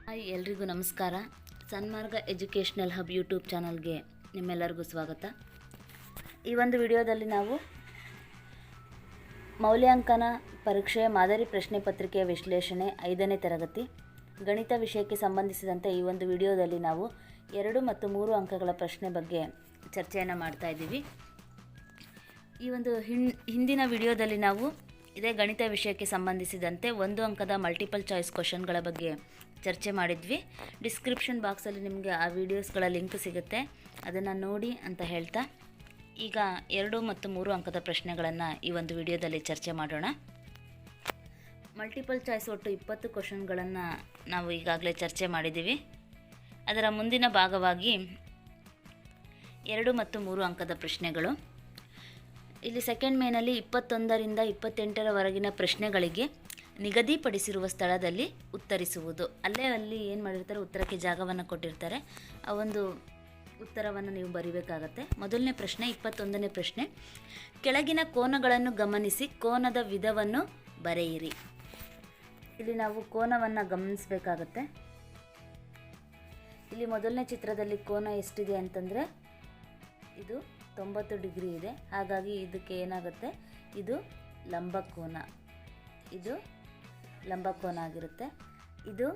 Hi ಎಲ್ರಿಗೂ ನಮಸ್ಕಾರ. ಸನ್ಮಾರ್ಗ educational hub YouTube ಚಾನಲ್ಗೆ ನಿಮ್ಮೆಲ್ಲರಿಗೂ ಸ್ವಾಗತ. ಈ ಒಂದು ವಿಡಿಯೋದಲ್ಲಿ ನಾವು ಮೌಲ್ಯಾಂಕನ ಪರೀಕ್ಷೆಯ ಮಾದರಿ ಪ್ರಶ್ನೆ ಪತ್ರಿಕೆಯ ವಿಶ್ಲೇಷಣೆ 5ನೇ ತರಗತಿ ಗಣಿತ ವಿಷಯಕ್ಕೆ ಸಂಬಂಧಿಸಿದಂತೆ ಈ ಒಂದು ವಿಡಿಯೋದಲ್ಲಿ ನಾವು 2 ಮತ್ತು 3 ಅಂಕಗಳ ಪ್ರಶ್ನೆ ಬಗ್ಗೆ ಚರ್ಚೆಯನ್ನು ಮಾಡ್ತಾ ಇದ್ದೀವಿ. ಈ ಒಂದು ಹಿಂದಿನ ವಿಡಿಯೋದಲ್ಲಿ ನಾವು ಇದೇ ಗಣಿತ ವಿಷಯಕ್ಕೆ ಸಂಬಂಧಿಸಿದಂತೆ 1 ಅಂಕದ ಮಲ್ಟಿಪಲ್ ಚಾಯ್ಸ್ ಕ್ವಶನ್ಗಳ ಬಗ್ಗೆ ಚರ್ಚೆ ಮಾಡಿದ್ವಿ. ಡಿಸ್ಕ್ರಿಪ್ಷನ್ ಬಾಕ್ಸಲ್ಲಿ ನಿಮಗೆ ಆ ವಿಡಿಯೋಸ್ಗಳ ಲಿಂಕ್ ಸಿಗುತ್ತೆ, ಅದನ್ನು ನೋಡಿ ಅಂತ ಹೇಳ್ತಾ ಈಗ 2 ಮತ್ತು 3 ಅಂಕದ ಪ್ರಶ್ನೆಗಳನ್ನು ಈ ಒಂದು ವಿಡಿಯೋದಲ್ಲಿ ಚರ್ಚೆ ಮಾಡೋಣ. ಮಲ್ಟಿಪಲ್ ಚಾಯ್ಸ್ ಒಟ್ಟು 20 ಕ್ವಶನ್ಗಳನ್ನು ನಾವು ಈಗಾಗಲೇ ಚರ್ಚೆ ಮಾಡಿದ್ದೀವಿ. ಅದರ ಮುಂದಿನ ಭಾಗವಾಗಿ 2 ಮತ್ತು 3 ಅಂಕದ ಪ್ರಶ್ನೆಗಳು. ಇಲ್ಲಿ ಸೆಕೆಂಡ್ ಮೇನಲ್ಲಿ 21ರಿಂದ 28ರವರೆಗಿನ ಪ್ರಶ್ನೆಗಳಿಗೆ ನಿಗದಿಪಡಿಸಿರುವ ಸ್ಥಳದಲ್ಲಿ ಉತ್ತರಿಸುವುದು. ಅಲ್ಲಿ ಏನು ಮಾಡಿರ್ತಾರೆ, ಉತ್ತರಕ್ಕೆ ಜಾಗವನ್ನು ಕೊಟ್ಟಿರ್ತಾರೆ, ಆ ಒಂದು ಉತ್ತರವನ್ನು ನೀವು ಬರೀಬೇಕಾಗತ್ತೆ. ಮೊದಲನೇ ಪ್ರಶ್ನೆ 21ನೇ ಪ್ರಶ್ನೆ, ಕೆಳಗಿನ ಕೋನಗಳನ್ನು ಗಮನಿಸಿ ಕೋನದ ವಿಧವನ್ನು ಬರೆಯಿರಿ. ಇಲ್ಲಿ ನಾವು ಕೋನವನ್ನು ಗಮನಿಸಬೇಕಾಗತ್ತೆ. ಇಲ್ಲಿ ಮೊದಲನೇ ಚಿತ್ರದಲ್ಲಿ ಕೋನ ಎಷ್ಟಿದೆ ಅಂತಂದರೆ ಇದು 90 ಡಿಗ್ರಿ ಇದೆ. ಹಾಗಾಗಿ ಇದಕ್ಕೆ ಏನಾಗುತ್ತೆ, ಇದು ಲಂಬಕೋನ, ಇದು ಲಂಬಕೋನ ಆಗಿರುತ್ತೆ. ಇದು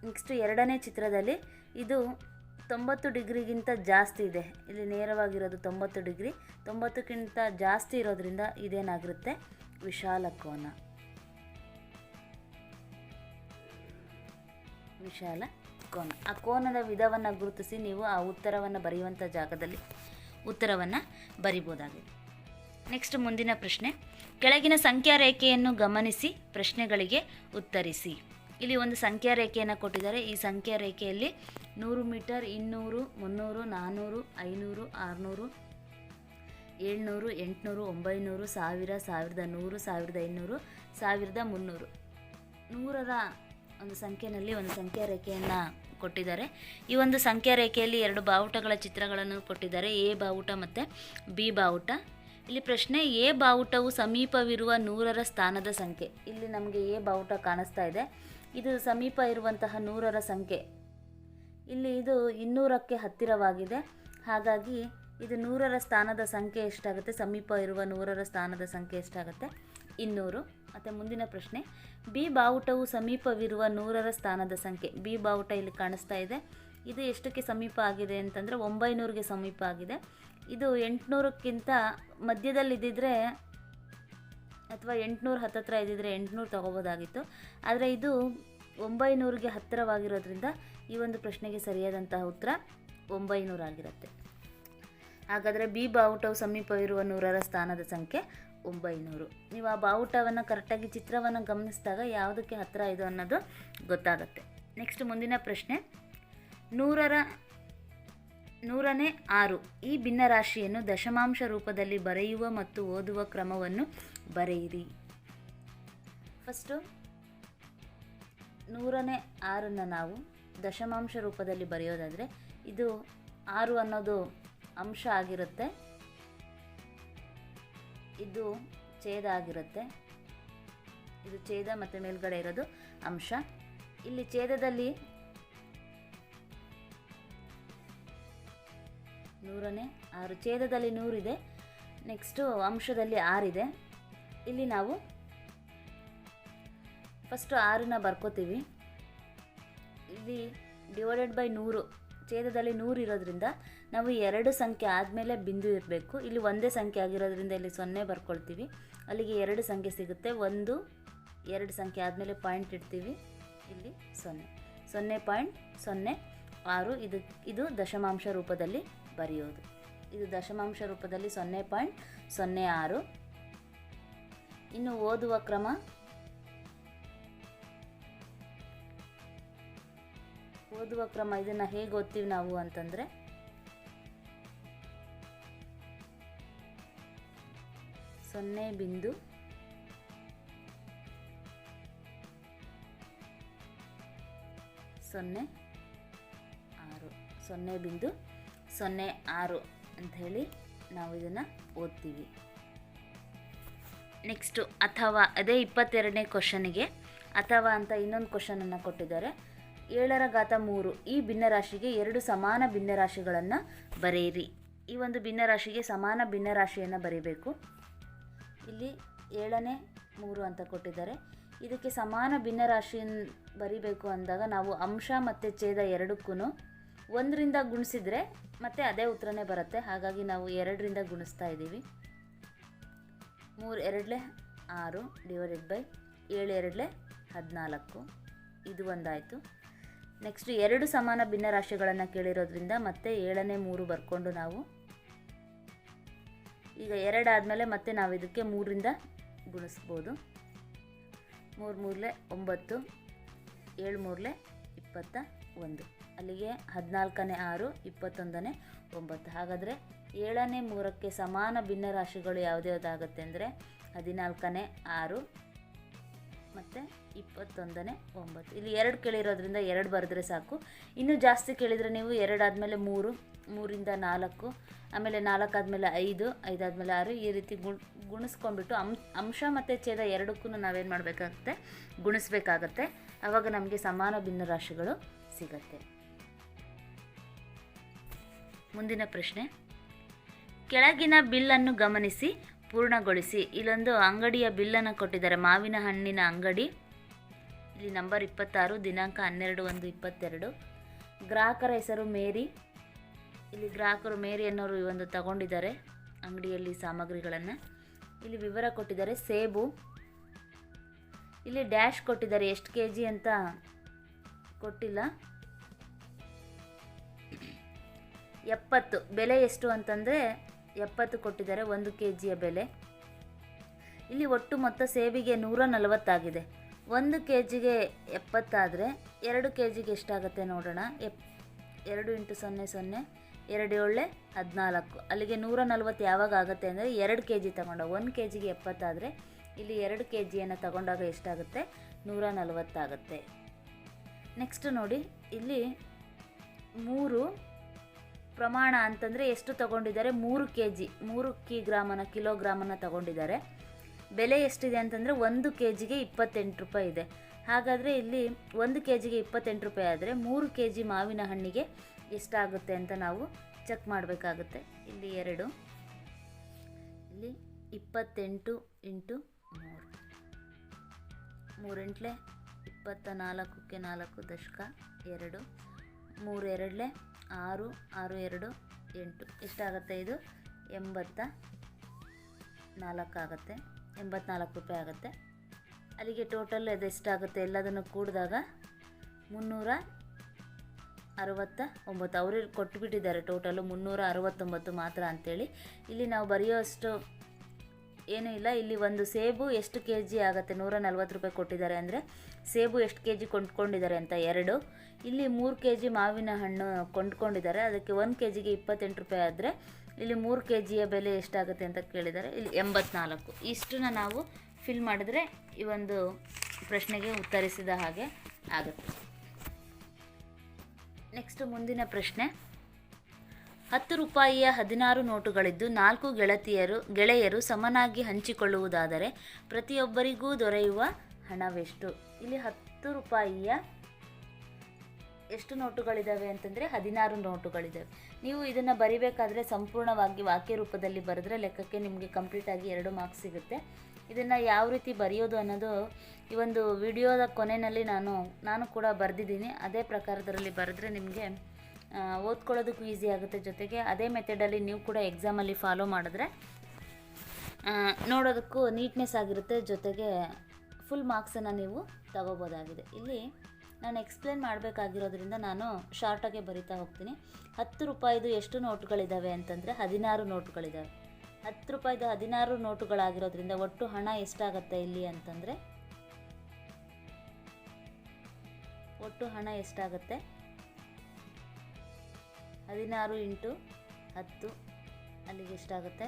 ನೆಕ್ಸ್ಟ್ ಎರಡನೇ ಚಿತ್ರದಲ್ಲಿ ಇದು 90 ಡಿಗ್ರಿಗಿಂತ ಜಾಸ್ತಿ ಇದೆ. ಇಲ್ಲಿ ನೇರವಾಗಿರೋದು 90 ಡಿಗ್ರಿ, 90ಕ್ಕಿಂತ ಜಾಸ್ತಿ ಇರೋದ್ರಿಂದ ಇದೇನಾಗಿರುತ್ತೆ, ವಿಶಾಲ ಕೋನ. ವಿಶಾಲ ಕೋನ. ಆ ಕೋನದ ವಿಧವನ್ನು ಗುರುತಿಸಿ ನೀವು ಆ ಉತ್ತರವನ್ನು ಬರೆಯುವಂಥ ಜಾಗದಲ್ಲಿ ಉತ್ತರವನ್ನು ಬರಿಬೋದಾಗಿದೆ. ನೆಕ್ಸ್ಟ್ ಮುಂದಿನ ಪ್ರಶ್ನೆ, ಕೆಳಗಿನ ಸಂಖ್ಯಾ ರೇಖೆಯನ್ನು ಗಮನಿಸಿ ಪ್ರಶ್ನೆಗಳಿಗೆ ಉತ್ತರಿಸಿ. ಇಲ್ಲಿ ಒಂದು ಸಂಖ್ಯಾ ರೇಖೆಯನ್ನು ಕೊಟ್ಟಿದ್ದಾರೆ. ಈ ಸಂಖ್ಯಾ ರೇಖೆಯಲ್ಲಿ 100 ಮೀಟರ್, 200, 300, 400, 500, 600, 700, 800, 900, 1000, 1100, 1500, 1300 100ರ ಒಂದು ಸಂಖ್ಯೆಯಲ್ಲಿ ಒಂದು ಸಂಖ್ಯಾ ರೇಖೆಯನ್ನು ಕೊಟ್ಟಿದ್ದಾರೆ. ಈ ಒಂದು ಸಂಖ್ಯಾ ರೇಖೆಯಲ್ಲಿ 2 ಬಾವುಟಗಳ ಚಿತ್ರಗಳನ್ನು ಕೊಟ್ಟಿದ್ದಾರೆ, ಎ ಬಾವುಟ ಮತ್ತು ಬಿ ಬಾವುಟ. ಇಲ್ಲಿ ಪ್ರಶ್ನೆ, ಎ ಬಾವುಟವು ಸಮೀಪವಿರುವ 100ರ ಸ್ಥಾನದ ಸಂಖ್ಯೆ. ಇಲ್ಲಿ ನಮಗೆ ಎ ಬಾವುಟ ಕಾಣಿಸ್ತಾ ಇದೆ, ಇದು ಸಮೀಪ ಇರುವಂತಹ 100ರ ಸಂಖ್ಯೆ. ಇಲ್ಲಿ ಇದು 200ಕ್ಕೆ ಹತ್ತಿರವಾಗಿದೆ, ಹಾಗಾಗಿ ಇದು 100ರ ಸ್ಥಾನದ ಸಂಖ್ಯೆ ಎಷ್ಟಾಗುತ್ತೆ, ಸಮೀಪ ಇರುವ 100ರ ಸ್ಥಾನದ ಸಂಖ್ಯೆ ಎಷ್ಟಾಗುತ್ತೆ, 200. ಮತ್ತು ಮುಂದಿನ ಪ್ರಶ್ನೆ, ಬಿ ಬಾವುಟವು ಸಮೀಪವಿರುವ 100ರ ಸ್ಥಾನದ ಸಂಖ್ಯೆ. ಬಿ ಬಾವುಟ ಇಲ್ಲಿ ಕಾಣಿಸ್ತಾ ಇದೆ, ಇದು ಎಷ್ಟಕ್ಕೆ ಸಮೀಪ ಆಗಿದೆ ಅಂತಂದರೆ 900ಗೆ ಸಮೀಪ ಆಗಿದೆ. ಇದು 800ಕ್ಕಿಂತ ಮಧ್ಯದಲ್ಲಿದ್ದಿದ್ರೆ ಅಥವಾ 800 ಹತ್ತತ್ರ ಇದ್ದಿದ್ರೆ 800 ತಗೋಬೋದಾಗಿತ್ತು, ಆದರೆ ಇದು 900ಗೆ ಹತ್ತಿರವಾಗಿರೋದ್ರಿಂದ ಈ ಒಂದು ಪ್ರಶ್ನೆಗೆ ಸರಿಯಾದಂತಹ ಉತ್ತರ 900 ಆಗಿರುತ್ತೆ. ಹಾಗಾದರೆ ಬಿ ಬಾವುಟವು ಸಮೀಪವಿರುವ 100ರ ಸ್ಥಾನದ ಸಂಖ್ಯೆ 900. ನೀವು ಆ ಬಾವುಟವನ್ನು ಕರೆಕ್ಟಾಗಿ ಚಿತ್ರವನ್ನು ಗಮನಿಸಿದಾಗ ಯಾವುದಕ್ಕೆ ಹತ್ತಿರ ಇದು ಅನ್ನೋದು ಗೊತ್ತಾಗುತ್ತೆ. ನೆಕ್ಸ್ಟ್ ಮುಂದಿನ ಪ್ರಶ್ನೆ, 100ನೇ 6 ಈ ಭಿನ್ನರಾಶಿಯನ್ನು ದಶಮಾಂಶ ರೂಪದಲ್ಲಿ ಬರೆಯುವ ಮತ್ತು ಓದುವ ಕ್ರಮವನ್ನು ಬರೆಯಿರಿ. ಫಸ್ಟು 100ನೇ 6ನ್ನು ನಾವು ದಶಮಾಂಶ ರೂಪದಲ್ಲಿ ಬರೆಯೋದಾದರೆ ಇದು 6 ಅನ್ನೋದು ಅಂಶ ಆಗಿರುತ್ತೆ, ಇದು ಛೇದ ಆಗಿರುತ್ತೆ, ಇದು ಛೇದ ಮತ್ತು ಮೇಲ್ಗಡೆ ಇರೋದು ಅಂಶ. ಇಲ್ಲಿ ಛೇದದಲ್ಲಿ 100ನೇ 6, ಛೇದದಲ್ಲಿ 100 ಇದೆ, ನೆಕ್ಸ್ಟು ಅಂಶದಲ್ಲಿ 6 ಇದೆ. ಇಲ್ಲಿ ನಾವು ಫಸ್ಟು 6ನ ಬರ್ಕೋತೀವಿ. ಇಲ್ಲಿ ಡಿವೈಡೆಡ್ ಬೈ 100, ಛೇದದಲ್ಲಿ 100 ಇರೋದ್ರಿಂದ ನಾವು 2 ಸಂಖ್ಯೆ ಆದಮೇಲೆ ಬಿಂದು ಇರಬೇಕು. ಇಲ್ಲಿ ಒಂದೇ ಸಂಖ್ಯೆ ಆಗಿರೋದ್ರಿಂದ ಇಲ್ಲಿ 0 ಬರ್ಕೊಳ್ತೀವಿ, ಅಲ್ಲಿಗೆ 2 ಸಂಖ್ಯೆ ಸಿಗುತ್ತೆ. 1, 2 ಸಂಖ್ಯೆ ಆದಮೇಲೆ ಪಾಯಿಂಟ್ ಇಡ್ತೀವಿ, ಇಲ್ಲಿ 0.06. ಇದು ದಶಮಾಂಶ ರೂಪದಲ್ಲಿ ಬರೆಯೋದು. ಇದು ದಶಮಾಂಶ ರೂಪದಲ್ಲಿ 0.06. ಇನ್ನು ಓದುವ ಕ್ರಮ, ಇದನ್ನು ಹೇಗೆ ಓದ್ತೀವಿ ನಾವು ಅಂತಂದರೆ, ಸೊನ್ನೆ ಬಿಂದು 0.06 ಅಂಥೇಳಿ ನಾವು ಇದನ್ನು ಓದ್ತೀವಿ. ನೆಕ್ಸ್ಟು ಅಥವಾ ಅದೇ 22ನೇ ಕ್ವಶನಿಗೆ ಅಥವಾ ಅಂತ ಇನ್ನೊಂದು ಕ್ವಶನನ್ನು ಕೊಟ್ಟಿದ್ದಾರೆ. 7 ಘಾತ 3 ಈ ಭಿನ್ನರಾಶಿಗೆ 2 ಸಮಾನ ಭಿನ್ನರಾಶಿಗಳನ್ನು ಬರೆಯಿರಿ. ಈ ಒಂದು ಭಿನ್ನರಾಶಿಗೆ ಸಮಾನ ಭಿನ್ನರಾಶಿಯನ್ನು ಬರೀಬೇಕು. ಇಲ್ಲಿ 7ನೇ 3 ಅಂತ ಕೊಟ್ಟಿದ್ದಾರೆ. ಇದಕ್ಕೆ ಸಮಾನ ಭಿನ್ನರಾಶಿಯನ್ನು ಬರಿಬೇಕು ಅಂದಾಗ ನಾವು ಅಂಶ ಮತ್ತು ಛೇದ ಎರಡಕ್ಕೂ 1ರಿಂದ ಗುಣಿಸಿದರೆ ಮತ್ತೆ ಅದೇ ಉತ್ತರನೇ ಬರುತ್ತೆ. ಹಾಗಾಗಿ ನಾವು 2ರಿಂದ ಗುಣಿಸ್ತಾ ಇದ್ದೀವಿ. 3 2 6 ಡಿವೈಡೆಡ್ ಬೈ 7 2 14 ಇದು ಒಂದಾಯಿತು. ನೆಕ್ಸ್ಟ್ 2 ಸಮಾನ ಭಿನ್ನರಾಶಿಗಳನ್ನು ಕೇಳಿರೋದ್ರಿಂದ ಮತ್ತೆ 7ನೇ 3 ಬರ್ಕೊಂಡು ನಾವು ಈಗ 2 ಆದಮೇಲೆ ಮತ್ತೆ ನಾವು ಇದಕ್ಕೆ 3ರಿಂದ ಗುಣಿಸ್ಬೋದು. 3 3 9 7 3 21 ಅಲ್ಲಿಗೆ 14ನೇ 6 21ನೇ 9. ಹಾಗಾದರೆ 7ನೇ 3ಕ್ಕೆ ಸಮಾನ ಭಿನ್ನರಾಶಿಗಳು ಯಾವುದ್ಯಾವುದಾಗುತ್ತೆ ಅಂದರೆ 14ನೇ 6 ಮತ್ತು 21ನೇ 9. ಇಲ್ಲಿ 2 ಕೇಳಿರೋದ್ರಿಂದ 2 ಬರೆದ್ರೆ ಸಾಕು. ಇನ್ನೂ ಜಾಸ್ತಿ ಕೇಳಿದರೆ ನೀವು 2 ಆದಮೇಲೆ 3, 3ರಿಂದ 4, ಆಮೇಲೆ 4 ಆದಮೇಲೆ 5, 5 ಆದಮೇಲೆ 6 ಈ ರೀತಿ ಗುಣಿಸ್ಕೊಂಡ್ಬಿಟ್ಟು ಅಂಶ ಮತ್ತು ಛೇದ ಎರಡಕ್ಕೂ ನಾವೇನು ಮಾಡಬೇಕಾಗುತ್ತೆ, ಗುಣಿಸ್ಬೇಕಾಗತ್ತೆ. ಆವಾಗ ನಮಗೆ ಸಮಾನ ಭಿನ್ನರಾಶಿಗಳು ಸಿಗತ್ತೆ. ಮುಂದಿನ ಪ್ರಶ್ನೆ, ಕೆಳಗಿನ ಬಿಲ್ಲನ್ನು ಗಮನಿಸಿ ಪೂರ್ಣಗೊಳಿಸಿ. ಇಲ್ಲೊಂದು ಅಂಗಡಿಯ ಬಿಲ್ಲನ್ನು ಕೊಟ್ಟಿದ್ದಾರೆ, ಮಾವಿನ ಹಣ್ಣಿನ ಅಂಗಡಿ. ಇಲ್ಲಿ ನಂಬರ್ 26, ದಿನಾಂಕ 12/1/22. ಗ್ರಾಹಕರ ಹೆಸರು ಮೇರಿ. ಇಲ್ಲಿ ಗ್ರಾಹಕರು ಮೇರಿ ಅನ್ನೋರು ಈ ಒಂದು ತಗೊಂಡಿದ್ದಾರೆ ಅಂಗಡಿಯಲ್ಲಿ ಸಾಮಗ್ರಿಗಳನ್ನು. ಇಲ್ಲಿ ವಿವರ ಕೊಟ್ಟಿದ್ದಾರೆ. ಸೇಬು ಇಲ್ಲಿ ಡ್ಯಾಶ್ ಕೊಟ್ಟಿದ್ದಾರೆ, ಎಷ್ಟು ಕೆ ಜಿ ಅಂತ ಕೊಟ್ಟಿಲ್ಲ. 70 ಬೆಲೆ ಎಷ್ಟು ಅಂತಂದರೆ 70 ಕೊಟ್ಟಿದ್ದಾರೆ, 1 ಕೆ ಜಿಯ ಬೆಲೆ. ಇಲ್ಲಿ ಒಟ್ಟು ಮೊತ್ತ ಸೇಬಿಗೆ 140 ಆಗಿದೆ. 1 ಕೆ ಜಿಗೆ 70 ಆದರೆ 2 ಕೆ ಜಿಗೆ ಎಷ್ಟಾಗುತ್ತೆ ನೋಡೋಣ. 2 × 0 0 2 7 14. ಅಲ್ಲಿಗೆ 140 ಯಾವಾಗ ಆಗುತ್ತೆ ಅಂದರೆ 2 ಕೆ ಜಿ ತಗೊಂಡಾಗ. 1 ಕೆ ಜಿಗೆ 70 ಆದರೆ ಇಲ್ಲಿ 2 ಕೆ ಜಿಯನ್ನು ತಗೊಂಡಾಗ ಎಷ್ಟಾಗುತ್ತೆ, 140 ಆಗುತ್ತೆ. ನೆಕ್ಸ್ಟ್ ನೋಡಿ, ಇಲ್ಲಿ 3 ಪ್ರಮಾಣ ಅಂತಂದರೆ ಎಷ್ಟು ತಗೊಂಡಿದ್ದಾರೆ, 3 ಕೆ ಜಿ 3 ಕಿಲೋಗ್ರಾಮನ್ನು ತಗೊಂಡಿದ್ದಾರೆ. ಬೆಲೆ ಎಷ್ಟಿದೆ ಅಂತಂದರೆ 1 ಕೆ ಜಿಗೆ 28 ರೂಪಾಯಿ ಇದೆ. ಹಾಗಾದರೆ ಇಲ್ಲಿ 1 ಕೆ ಜಿಗೆ 28 ರೂಪಾಯಿ ಆದರೆ 3 ಕೆ ಜಿ ಮಾವಿನ ಹಣ್ಣಿಗೆ ಎಷ್ಟಾಗುತ್ತೆ ಅಂತ ನಾವು ಚೆಕ್ ಮಾಡಬೇಕಾಗುತ್ತೆ. ಇಲ್ಲಿ 2, ಇಲ್ಲಿ 28 × 3 3 8 24ಕ್ಕೆ 4 ದಶಕ 2 3 2 6 6 2 8 ಎಷ್ಟಾಗುತ್ತೆ, ಇದು 84 ಆಗುತ್ತೆ, 84 ರೂಪಾಯಿ ಆಗುತ್ತೆ. ಅಲ್ಲಿಗೆ ಟೋಟಲ್ ಅದೆಷ್ಟಾಗುತ್ತೆ ಎಲ್ಲದನ್ನು ಕೂಡಿದಾಗ 369. ಅವರು ಕೊಟ್ಟುಬಿಟ್ಟಿದ್ದಾರೆ ಟೋಟಲು 369 ಮಾತ್ರ ಅಂಥೇಳಿ. ಇಲ್ಲಿ ನಾವು ಬರೆಯೋಷ್ಟು ಏನೂ ಇಲ್ಲ. ಇಲ್ಲಿ ಒಂದು ಸೇಬು ಎಷ್ಟು ಕೆ ಜಿ ಆಗುತ್ತೆ, 140 ರೂಪಾಯಿ ಕೊಟ್ಟಿದ್ದಾರೆ ಅಂದರೆ ಸೇಬು ಎಷ್ಟು ಕೆ ಜಿ ಕೊಂಡ್ಕೊಂಡಿದ್ದಾರೆ ಅಂತ 2. ಇಲ್ಲಿ 3 ಕೆ ಜಿ ಮಾವಿನ ಹಣ್ಣು ಕೊಂಡ್ಕೊಂಡಿದ್ದಾರೆ, ಅದಕ್ಕೆ 1 ಕೆ ಜಿಗೆ 28 ರೂಪಾಯಿ ಆದರೆ ಇಲ್ಲಿ 3 ಕೆ ಜಿಯ ಬೆಲೆ ಎಷ್ಟಾಗುತ್ತೆ ಅಂತ ಕೇಳಿದ್ದಾರೆ. ಇಲ್ಲಿ 84. ಇಷ್ಟನ್ನು ನಾವು ಫಿಲ್ ಮಾಡಿದ್ರೆ ಈ ಒಂದು ಪ್ರಶ್ನೆಗೆ ಉತ್ತರಿಸಿದ ಹಾಗೆ ಆಗುತ್ತೆ. ನೆಕ್ಸ್ಟ್ ಮುಂದಿನ ಪ್ರಶ್ನೆ, 10 ರೂಪಾಯಿಯ 16 ನೋಟುಗಳಿದ್ದು 4 ಗೆಳೆಯರು ಸಮನಾಗಿ ಹಂಚಿಕೊಳ್ಳುವುದಾದರೆ ಪ್ರತಿಯೊಬ್ಬರಿಗೂ ದೊರೆಯುವ ಹಣವೆಷ್ಟು? ಇಲ್ಲಿ 10 ರೂಪಾಯಿಯ ಎಷ್ಟು ನೋಟುಗಳಿದ್ದಾವೆ ಅಂತಂದರೆ 16 ನೋಟುಗಳಿದ್ದಾವೆ. ನೀವು ಇದನ್ನು ಬರಿಬೇಕಾದ್ರೆ ಸಂಪೂರ್ಣವಾಗಿ ವಾಕ್ಯ ರೂಪದಲ್ಲಿ ಬರೆದ್ರೆ ಲೆಕ್ಕಕ್ಕೆ ನಿಮಗೆ ಕಂಪ್ಲೀಟಾಗಿ 2 ಮಾರ್ಕ್ಸ್ ಸಿಗುತ್ತೆ. ಇದನ್ನು ಯಾವ ರೀತಿ ಬರೆಯೋದು ಅನ್ನೋದು ಈ ಒಂದು ವಿಡಿಯೋದ ಕೊನೆಯಲ್ಲಿ ನಾನು ಕೂಡ ಬರೆದಿದ್ದೀನಿ. ಅದೇ ಪ್ರಕಾರದಲ್ಲಿ ಬರೆದ್ರೆ ನಿಮಗೆ ಓದ್ಕೊಳ್ಳೋದಕ್ಕೂ ಈಸಿ ಆಗುತ್ತೆ. ಜೊತೆಗೆ ಅದೇ ಮೆಥಡಲ್ಲಿ ನೀವು ಕೂಡ ಎಕ್ಸಾಮಲ್ಲಿ ಫಾಲೋ ಮಾಡಿದ್ರೆ ನೋಡೋದಕ್ಕೂ ನೀಟ್ನೆಸ್ ಆಗಿರುತ್ತೆ. ಜೊತೆಗೆ ಫುಲ್ ಮಾರ್ಕ್ಸನ್ನು ನೀವು ತಗೋಬೋದಾಗಿದೆ. ಇಲ್ಲಿ ನಾನು ಎಕ್ಸ್ಪ್ಲೇನ್ ಮಾಡಬೇಕಾಗಿರೋದ್ರಿಂದ ನಾನು ಶಾರ್ಟಾಗೆ ಬರಿತಾ ಹೋಗ್ತೀನಿ. 10 ರೂಪಾಯಿದು ಎಷ್ಟು ನೋಟುಗಳಿದ್ದಾವೆ ಅಂತಂದರೆ 16 ನೋಟುಗಳಿದ್ದಾವೆ. 10 ರೂಪಾಯಿದು 16 ನೋಟುಗಳಾಗಿರೋದ್ರಿಂದ ಒಟ್ಟು ಹಣ ಎಷ್ಟಾಗುತ್ತೆ ಇಲ್ಲಿ ಅಂತಂದರೆ ಒಟ್ಟು ಹಣ ಎಷ್ಟಾಗುತ್ತೆ, 16 × 10 ಅಲ್ಲಿಗೆ ಎಷ್ಟಾಗುತ್ತೆ,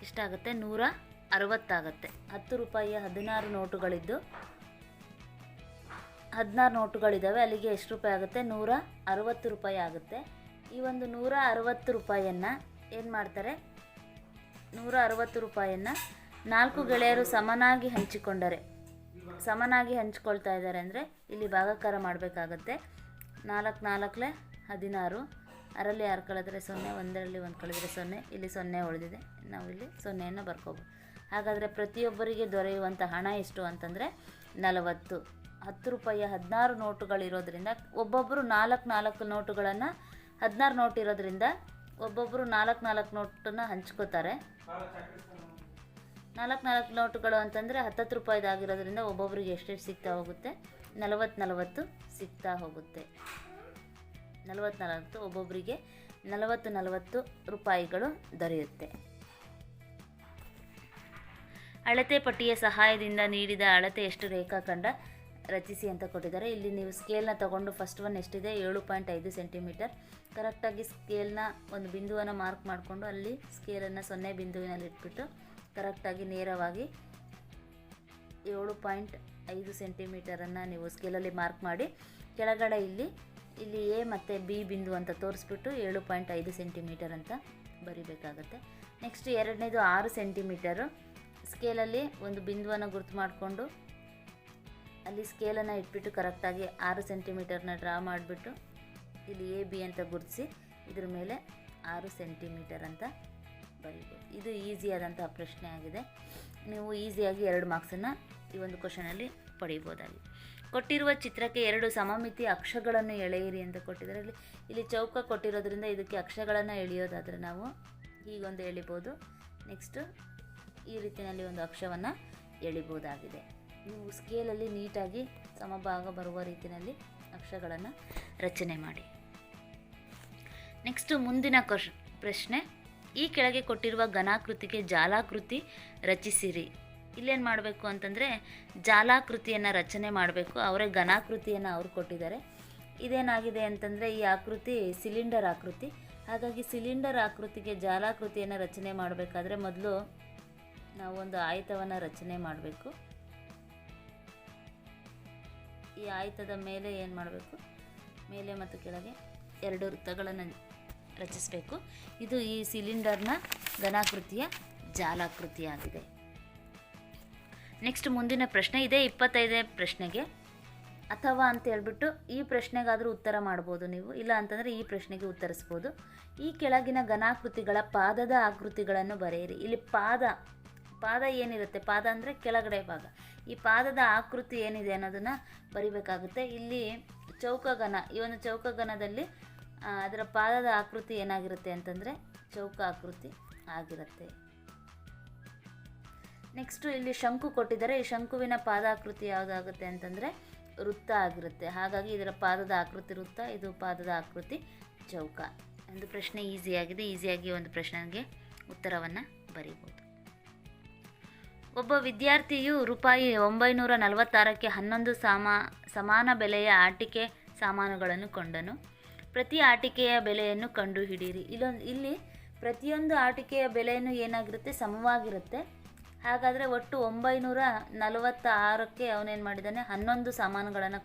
ಎಷ್ಟಾಗುತ್ತೆ, 160 ಆಗುತ್ತೆ. 10 ರೂಪಾಯಿಯ 16 ನೋಟುಗಳಿದ್ದು 16 ನೋಟುಗಳಿದ್ದಾವೆ. ಅಲ್ಲಿಗೆ ಎಷ್ಟು ರೂಪಾಯಿ ಆಗುತ್ತೆ? 160 ರೂಪಾಯಿ ಆಗುತ್ತೆ. ಈ ಒಂದು 160 ರೂಪಾಯಿಯನ್ನು ಏನು ಮಾಡ್ತಾರೆ? 160 ರೂಪಾಯಿಯನ್ನು 4 ಗೆಳೆಯರು ಸಮನಾಗಿ ಹಂಚಿಕೊಳ್ತಾ ಇದ್ದಾರೆ ಅಂದರೆ ಇಲ್ಲಿ ಭಾಗಾಕಾರ ಮಾಡಬೇಕಾಗತ್ತೆ. 4 4 16, 6 6 ಕಳೆದ್ರೆ 0, 1 1 ಕಳೆದ್ರೆ 0, ಇಲ್ಲಿ 0 ಉಳಿದಿದೆ. ನಾವು ಇಲ್ಲಿ 0ಯನ್ನು ಬರ್ಕೋಬೋದು. ಹಾಗಾದರೆ ಪ್ರತಿಯೊಬ್ಬರಿಗೆ ದೊರೆಯುವಂಥ ಹಣ ಎಷ್ಟು ಅಂತಂದರೆ 40. 10 ರೂಪಾಯಿಯ 16 ನೋಟುಗಳಿರೋದ್ರಿಂದ ಒಬ್ಬೊಬ್ಬರು 4 4 ನೋಟುಗಳನ್ನು 16 ನೋಟ್ ಇರೋದ್ರಿಂದ ಒಬ್ಬೊಬ್ಬರು 4 4 ನೋಟನ್ನು ಹಂಚ್ಕೋತಾರೆ. 4 4 ನೋಟುಗಳು ಅಂತಂದರೆ 10 ರೂಪಾಯಿದಾಗಿರೋದ್ರಿಂದ ಒಬ್ಬೊಬ್ಬರಿಗೆ ಎಷ್ಟೆಷ್ಟು ಸಿಗ್ತಾ ಹೋಗುತ್ತೆ? 40 40 ಸಿಗ್ತಾ ಹೋಗುತ್ತೆ. 40 40 ಒಬ್ಬೊಬ್ಬರಿಗೆ 40 40 ರೂಪಾಯಿಗಳು ದೊರೆಯುತ್ತೆ. ಅಳತೆ ಪಟ್ಟಿಯ ಸಹಾಯದಿಂದ ನೀಡಿದ ಅಳತೆ ಎಷ್ಟು ರೇಖಾಖಂಡ ರಚಿಸಿ ಅಂತ ಕೊಟ್ಟಿದ್ದಾರೆ. ಇಲ್ಲಿ ನೀವು ಸ್ಕೇಲ್ನ ತಗೊಂಡು ಫಸ್ಟ್ ಒನ್ ಎಷ್ಟಿದೆ? 7.5 ಸೆಂಟಿಮೀಟರ್. ಕರೆಕ್ಟಾಗಿ ಸ್ಕೇಲ್ನ ಒಂದು ಬಿಂದುವನ್ನು ಮಾರ್ಕ್ ಮಾಡಿಕೊಂಡು ಅಲ್ಲಿ ಸ್ಕೇಲನ್ನು 0 ಬಿಂದುವಿನಲ್ಲಿ ಇಟ್ಬಿಟ್ಟು ಕರೆಕ್ಟಾಗಿ ನೇರವಾಗಿ 7.5 ಸೆಂಟಿಮೀಟರನ್ನು ನೀವು ಸ್ಕೇಲಲ್ಲಿ ಮಾರ್ಕ್ ಮಾಡಿ ಕೆಳಗಡೆ ಇಲ್ಲಿ ಎ ಮತ್ತು ಬಿ ಬಿಂದು ಅಂತ ತೋರಿಸ್ಬಿಟ್ಟು 7.5 ಸೆಂಟಿಮೀಟರ್ ಅಂತ ಬರಿಬೇಕಾಗತ್ತೆ. ನೆಕ್ಸ್ಟ್ ಎರಡನೇದು 6 ಸೆಂಟಿಮೀಟರು. ಸ್ಕೇಲಲ್ಲಿ ಒಂದು ಬಿಂದುವನ್ನು ಗುರುತು ಮಾಡಿಕೊಂಡು ಅಲ್ಲಿ ಸ್ಕೇಲನ್ನು ಇಟ್ಬಿಟ್ಟು ಕರೆಕ್ಟಾಗಿ 6 ಸೆಂಟಿಮೀಟರ್ನ ಡ್ರಾ ಮಾಡಿಬಿಟ್ಟು ಇಲ್ಲಿ ಎ ಬಿ ಅಂತ ಗುರುತಿಸಿ ಇದ್ರ ಮೇಲೆ 6 ಸೆಂಟಿಮೀಟರ್ ಅಂತ ಬರೀಬೋದು. ಇದು ಈಸಿಯಾದಂತಹ ಪ್ರಶ್ನೆ ಆಗಿದೆ. ನೀವು ಈಸಿಯಾಗಿ 2 ಮಾರ್ಕ್ಸನ್ನು ಈ ಒಂದು ಕ್ವಶನಲ್ಲಿ ಪಡೀಬೋದಾಗಿದೆ. ಕೊಟ್ಟಿರುವ ಚಿತ್ರಕ್ಕೆ 2 ಸಮಮಿತಿ ಅಕ್ಷಗಳನ್ನು ಎಳೆಯಿರಿ ಅಂತ ಕೊಟ್ಟಿದ್ದಾರೆ. ಇಲ್ಲಿ ಚೌಕ ಕೊಟ್ಟಿರೋದ್ರಿಂದ ಇದಕ್ಕೆ ಅಕ್ಷಗಳನ್ನು ಎಳೆಯೋದಾದರೆ ನಾವು ಹೀಗೊಂದು ಎಳಿಬೋದು. ನೆಕ್ಸ್ಟು ಈ ರೀತಿಯಲ್ಲಿ ಒಂದು ಅಕ್ಷವನ್ನು ಎಳಿಬೋದಾಗಿದೆ. ನೀವು ಸ್ಕೇಲಲ್ಲಿ ನೀಟಾಗಿ ಸಮಭಾಗ ಬರುವ ರೀತಿಯಲ್ಲಿ ಅಕ್ಷಗಳನ್ನು ರಚನೆ ಮಾಡಿ. ನೆಕ್ಸ್ಟು ಮುಂದಿನ ಪ್ರಶ್ನೆ, ಈ ಕೆಳಗೆ ಕೊಟ್ಟಿರುವ ಘನಾಕೃತಿಗೆ ಜಾಲಾಕೃತಿ ರಚಿಸಿರಿ. ಇಲ್ಲೇನು ಮಾಡಬೇಕು ಅಂತಂದರೆ ಜಾಲಾಕೃತಿಯನ್ನು ರಚನೆ ಮಾಡಬೇಕು. ಅವರೇ ಘನಾಕೃತಿಯನ್ನು ಅವ್ರು ಕೊಟ್ಟಿದ್ದಾರೆ. ಇದೇನಾಗಿದೆ ಅಂತಂದರೆ ಈ ಆಕೃತಿ ಸಿಲಿಂಡರ್ ಆಕೃತಿ. ಹಾಗಾಗಿ ಸಿಲಿಂಡರ್ ಆಕೃತಿಗೆ ಜಾಲಾಕೃತಿಯನ್ನು ರಚನೆ ಮಾಡಬೇಕಾದ್ರೆ ಮೊದಲು ನಾವು ಒಂದು ಆಯತವನ್ನು ರಚನೆ ಮಾಡಬೇಕು. ಈ ಆಯತದ ಮೇಲೆ ಏನು ಮಾಡಬೇಕು? ಮೇಲೆ ಮತ್ತು ಕೆಳಗೆ 2 ವೃತ್ತಗಳನ್ನು ರಚಿಸಬೇಕು. ಇದು ಈ ಸಿಲಿಂಡರ್ನ ಘನಾಕೃತಿಯ ಜಾಲಾಕೃತಿಯಾಗಿದೆ. ನೆಕ್ಸ್ಟ್ ಮುಂದಿನ ಪ್ರಶ್ನೆ ಇದೆ 25ನೇ ಪ್ರಶ್ನೆಗೆ. ಅಥವಾ ಅಂತ ಹೇಳ್ಬಿಟ್ಟು ಈ ಪ್ರಶ್ನೆಗಾದರೂ ಉತ್ತರ ಮಾಡ್ಬೋದು ನೀವು, ಇಲ್ಲ ಅಂತಂದರೆ ಈ ಪ್ರಶ್ನೆಗೆ ಉತ್ತರಿಸ್ಬೋದು. ಈ ಕೆಳಗಿನ ಘನಾಕೃತಿಗಳ ಪಾದದ ಆಕೃತಿಗಳನ್ನು ಬರೆಯಿರಿ. ಇಲ್ಲಿ ಪಾದ ಏನಿರುತ್ತೆ? ಪಾದ ಅಂದರೆ ಕೆಳಗಡೆ ಭಾಗ. ಈ ಪಾದದ ಆಕೃತಿ ಏನಿದೆ ಅನ್ನೋದನ್ನು ಬರಿಬೇಕಾಗುತ್ತೆ. ಇಲ್ಲಿ ಚೌಕಘನ, ಈ ಒಂದು ಚೌಕಘನದಲ್ಲಿ ಅದರ ಪಾದದ ಆಕೃತಿ ಏನಾಗಿರುತ್ತೆ ಅಂತಂದರೆ ಚೌಕ ಆಕೃತಿ ಆಗಿರುತ್ತೆ. ನೆಕ್ಸ್ಟು ಇಲ್ಲಿ ಶಂಕು ಕೊಟ್ಟಿದ್ದಾರೆ. ಈ ಶಂಕುವಿನ ಪಾದಾಕೃತಿ ಯಾವುದಾಗುತ್ತೆ ಅಂತಂದರೆ ವೃತ್ತ ಆಗಿರುತ್ತೆ. ಹಾಗಾಗಿ ಇದರ ಪಾದದ ಆಕೃತಿ ವೃತ್ತ, ಇದು ಪಾದದ ಆಕೃತಿ ಚೌಕ. ಒಂದು ಪ್ರಶ್ನೆ ಈಸಿಯಾಗಿದೆ. ಈಸಿಯಾಗಿ ಒಂದು ಪ್ರಶ್ನೆಗೆ ಉತ್ತರವನ್ನು ಬರೀಬೋದು. ಒಬ್ಬ ವಿದ್ಯಾರ್ಥಿಯು ರೂಪಾಯಿ 946ಕ್ಕೆ 11 ಸಮಾನ ಬೆಲೆಯ ಆಟಿಕೆ ಸಾಮಾನುಗಳನ್ನು ಕೊಂಡನು. ಪ್ರತಿ ಆಟಿಕೆಯ ಬೆಲೆಯನ್ನು ಕಂಡುಹಿಡಿಯಿರಿ. ಇಲ್ಲಿ ಪ್ರತಿಯೊಂದು ಆಟಿಕೆಯ ಬೆಲೆಯನ್ನು ಏನಾಗಿರುತ್ತೆ? ಸಮವಾಗಿರುತ್ತೆ. ಹಾಗಾದರೆ ಒಟ್ಟು 946ಕ್ಕೆ ಅವನೇನು ಮಾಡಿದ್ದಾನೆ? 11 ಸಾಮಾನುಗಳನ್ನು